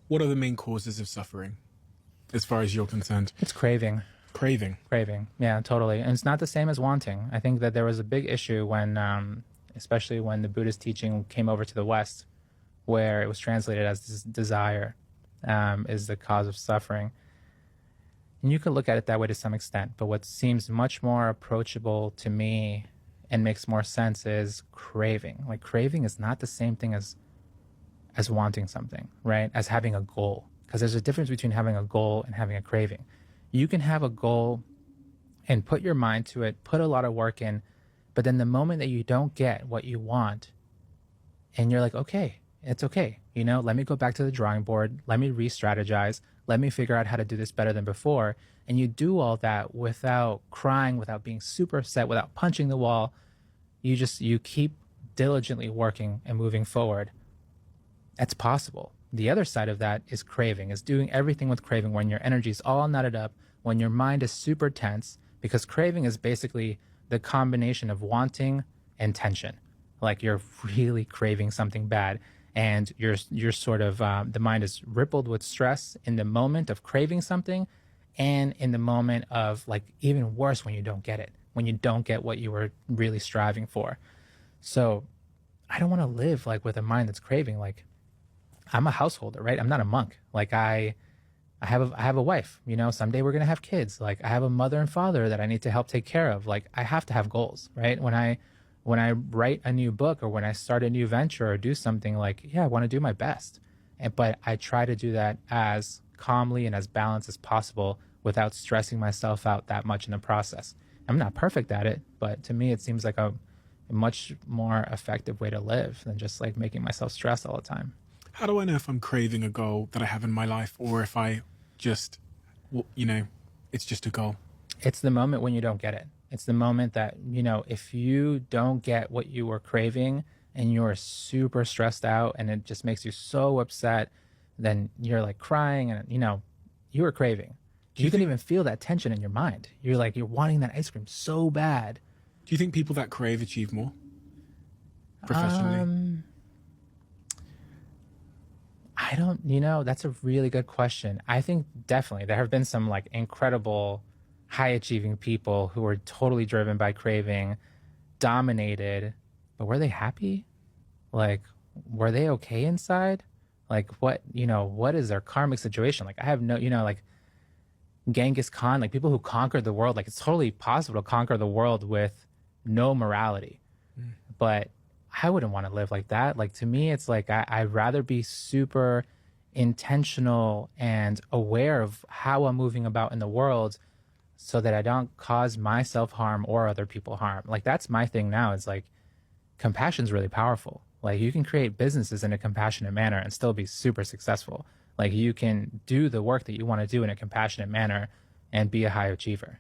What are the main causes of suffering, as far as you're concerned? It's craving. Craving. Craving. Yeah, totally. And it's not the same as wanting. I think that there was a big issue when, especially when the Buddhist teaching came over to the West, where it was translated as desire is the cause of suffering. And you could look at it that way to some extent. But what seems much more approachable to me and makes more sense is craving. Like craving is not the same thing as wanting something, right? As having a goal. Because there's a difference between having a goal and having a craving. You can have a goal and put your mind to it, put a lot of work in, but then the moment that you don't get what you want, and you're like, okay, it's okay. You know, let me go back to the drawing board. Let me re-strategize. Let me figure out how to do this better than before. And you do all that without crying, without being super upset, without punching the wall. You keep diligently working and moving forward. That's possible. The other side of that is craving, is doing everything with craving when your energy is all nutted up, when your mind is super tense, because craving is basically the combination of wanting and tension. Like you're really craving something bad, and you're sort of the mind is rippled with stress in the moment of craving something, and in the moment of, like, even worse when you don't get it, when you don't get what you were really striving for. So I don't want to live like with a mind that's craving. Like, I'm a householder, right? I'm not a monk. Like I have a wife, you know, someday we're going to have kids. Like I have a mother and father that I need to help take care of. Like I have to have goals, right? When I write a new book or when I start a new venture or do something, like, yeah, I want to do my best. But I try to do that as calmly and as balanced as possible without stressing myself out that much in the process. I'm not perfect at it, but to me, it seems like a much more effective way to live than just like making myself stress all the time. How do I know if I'm craving a goal that I have in my life, or if I just, it's just a goal? It's the moment when you don't get it. It's the moment that, you know, if you don't get what you were craving and you're super stressed out and it just makes you so upset, then you're like crying and, you know, you were craving. You can even feel that tension in your mind. You're like, you're wanting that ice cream so bad. Do you think people that crave achieve more professionally? I don't, you know, that's a really good question. I think definitely there have been some like incredible high achieving people who were totally driven by craving, dominated, but were they happy? Like, were they okay inside? Like, what is their karmic situation? Like, I have no, like Genghis Khan, like people who conquered the world, like it's totally possible to conquer the world with no morality. But I wouldn't want to live like that. Like to me, it's like I'd rather be super intentional and aware of how I'm moving about in the world so that I don't cause myself harm or other people harm. Like that's my thing now. It's like compassion's really powerful. Like you can create businesses in a compassionate manner and still be super successful. Like you can do the work that you want to do in a compassionate manner and be a high achiever.